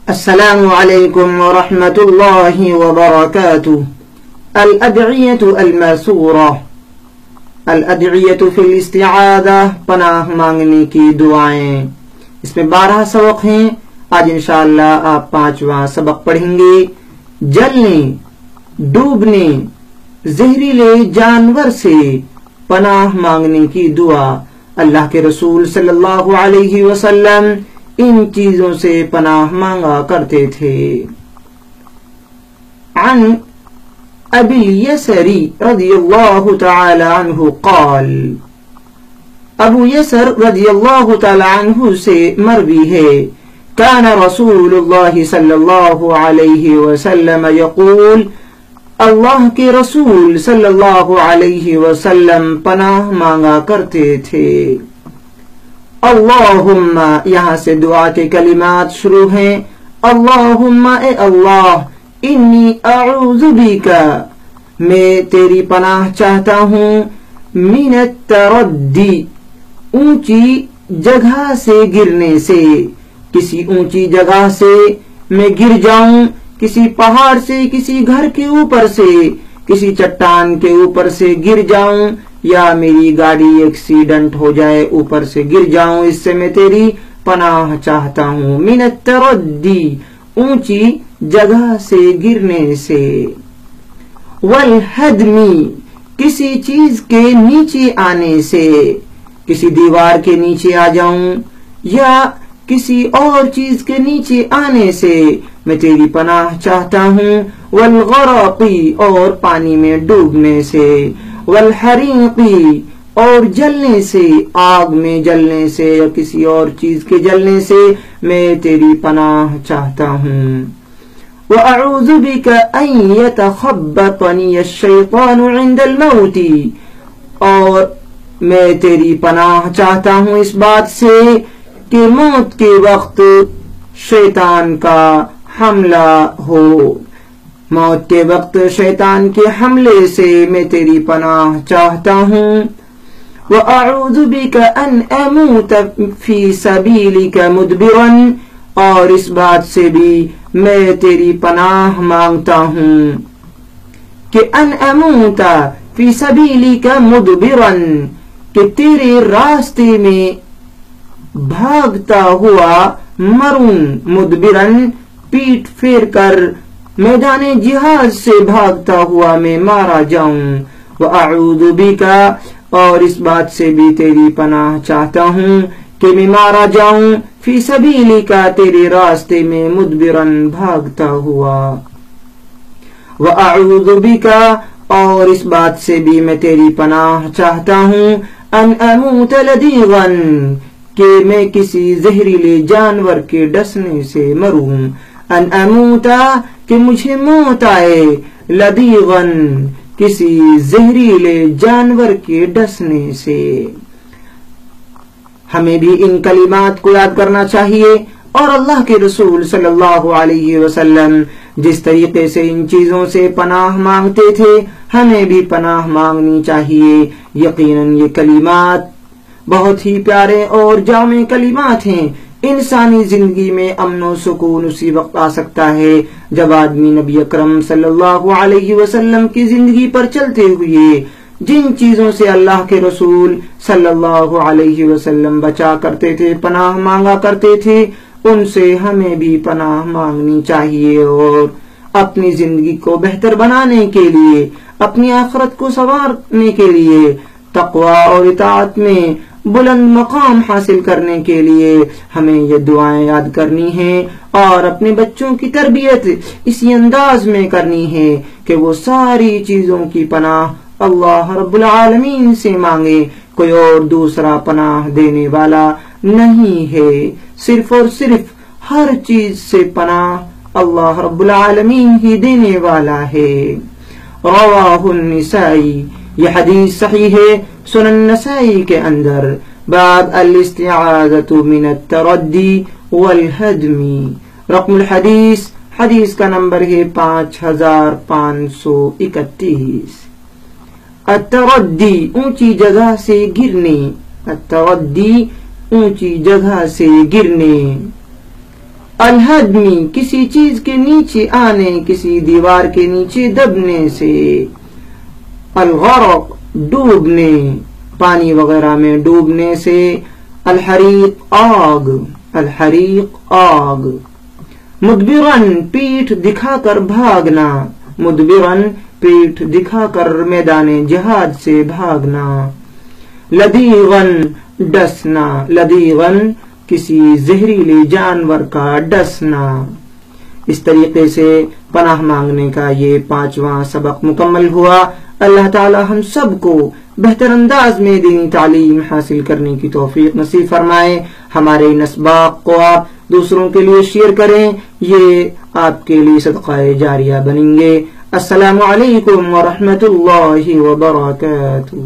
السلام علیکم ورحمۃ اللہ وبرکاتہ۔ الادعیۃ المأثورہ، الادعیۃ فی الاستعاذہ، پناہ مانگنے کی دعائیں۔ اس میں 12 سبق ہیں۔ آج انشاءاللہ آپ 5واں سبق پڑھیں گے۔ جلنے، ڈوبنے، زہریلے جانور سے پناہ مانگنے کی دعا۔ اللہ کے رسول صلی اللہ علیہ وسلم ان چیزوں سے پناہ مانگا کرتے تھے۔ عن ابی یسر رضی اللہ تعالی عنہ قال، ابو یسر رضی اللہ تعالی عنہ سے مروی ہے، کان رسول اللہ صلی اللہ علیہ وسلم یقول، اللہ کے رسول صلی اللہ علیہ وسلم پناہ مانگا کرتے تھے۔ اللہم، یہاں سے دعا کے کلمات شروع ہیں۔ اللہم، اے اللہ، انی اعوذ بک، میں تیری پناہ چاہتا ہوں، من التردی، اونچی جگہ سے گرنے سے، کسی اونچی جگہ سے میں گر جاؤں، کسی پہاڑ سے، کسی گھر کے اوپر سے، کسی چٹان کے اوپر سے گر جاؤں، یا میری گاڑی ایکسیڈنٹ ہو جائے، اوپر سے گر جاؤں، اس سے میں تیری پناہ چاہتا ہوں۔ من التردی، اونچی جگہ سے گرنے سے۔ والہدمی، کسی چیز کے نیچے آنے سے، کسی دیوار کے نیچے آ جاؤں یا کسی اور چیز کے نیچے آنے سے میں تیری پناہ چاہتا ہوں۔ والغرقی، اور پانی میں ڈوبنے سے۔ والحریقی، اور جلنے سے، آگ میں جلنے سے یا کسی اور چیز کے جلنے سے میں تیری پناہ چاہتا ہوں۔ وَأَعُوذُ بِكَ أَن يَتَخَبَّطَنِيَ الشَّيْطَانُ عِنْدَ الْمَوْتِ، اور میں تیری پناہ چاہتا ہوں اس بات سے کہ موت کے وقت شیطان کا حملہ ہو، موت کے وقت شیطان کے حملے سے میں تیری پناہ چاہتا ہوں۔ وَأَعُوذُ بِكَ أَنْ أَمُوتَ فِي سَبِيلِكَ مُدْبِرًا، اور اس بات سے بھی میں تیری پناہ مانگتا ہوں کہ ان اموت فی سبیلک مدبرا، کہ تیرے راستے میں بھاگتا ہوا مروں، مدبرن، پیٹ پھیر کر، میدان جہاد سے بھاگتا ہوا میں مارا جاؤں۔ وَأَعُوذُ بِكَ، اور اس بات سے بھی تیری پناہ چاہتا ہوں کہ میں مارا جاؤں، فی سبیلک، تیرے راستے میں، مدبرن، بھاگتا ہوا۔ وَأَعُوذُ بِكَ، اور اس بات سے بھی میں تیری پناہ چاہتا ہوں، ان اموت لدیغا، کہ میں کسی زہریلے جانور کے ڈسنے سے مروں۔ ان اموت، کہ مجھے موت آئے، لدیغا، کسی زہریلے جانور کے ڈسنے سے۔ ہمیں بھی ان کلمات کو یاد کرنا چاہیے، اور اللہ کے رسول صلی اللہ علیہ وسلم جس طریقے سے ان چیزوں سے پناہ مانگتے تھے، ہمیں بھی پناہ مانگنی چاہیے۔ یقیناً یہ کلمات بہت ہی پیارے اور جامع کلمات ہیں۔ انسانی زندگی میں امن و سکون اسی وقت آ سکتا ہے جب آدمی نبی اکرم صلی اللہ علیہ وسلم کی زندگی پر چلتے ہوئے جن چیزوں سے اللہ کے رسول صلی اللہ علیہ وسلم بچا کرتے تھے، پناہ مانگا کرتے تھے، ان سے ہمیں بھی پناہ مانگنی چاہیے، اور اپنی زندگی کو بہتر بنانے کے لیے، اپنی آخرت کو سنوارنے کے لیے، تقوی اور اطاعت میں بلند مقام حاصل کرنے کے لیے ہمیں یہ دعائیں یاد کرنی ہیں، اور اپنے بچوں کی تربیت اسی انداز میں کرنی ہے کہ وہ ساری چیزوں کی پناہ اللہ رب العالمین سے مانگے، کوئی اور دوسرا پناہ دینے والا نہیں ہے، صرف اور صرف ہر چیز سے پناہ اللہ رب العالمین ہی دینے والا ہے۔ رواہ النسائی، یہ حدیث صحیح ہے سنن نسائی کے اندر۔ باب الاستعاذۃ من التردی والہدم، رقم الحدیث، حدیث کا نمبر ہے 5531۔ التردی، اونچی جگہ سے گرنے، التردی، اونچی جگہ سے گرنے۔ الہدمی کسی چیز کے نیچے آنے، کسی دیوار کے نیچے دبنے سے. الغرق ڈوبنے، پانی وغیرہ میں ڈوبنے سے. الحریق آگ، الحریق آگ. مدبرن پیٹھ دکھا کر بھاگنا، مدبرن پیٹھ دکھا کر میدان جہاد سے بھاگنا. لدیغن ڈسنا، لدیغن کسی زہریلے جانور کا ڈسنا. اس طریقے سے پناہ مانگنے کا یہ 5واں سبق مکمل ہوا. اللہ تعالی ہم سب کو بہتر انداز میں دینی تعلیم حاصل کرنے کی توفیق نصیب فرمائے. ہمارے ان اسباق کو آپ دوسروں کے لیے شیئر کریں، یہ آپ کے لیے صدقہ جاریہ بنیں گے. السلام علیکم ورحمۃ اللہ وبرکاتہ.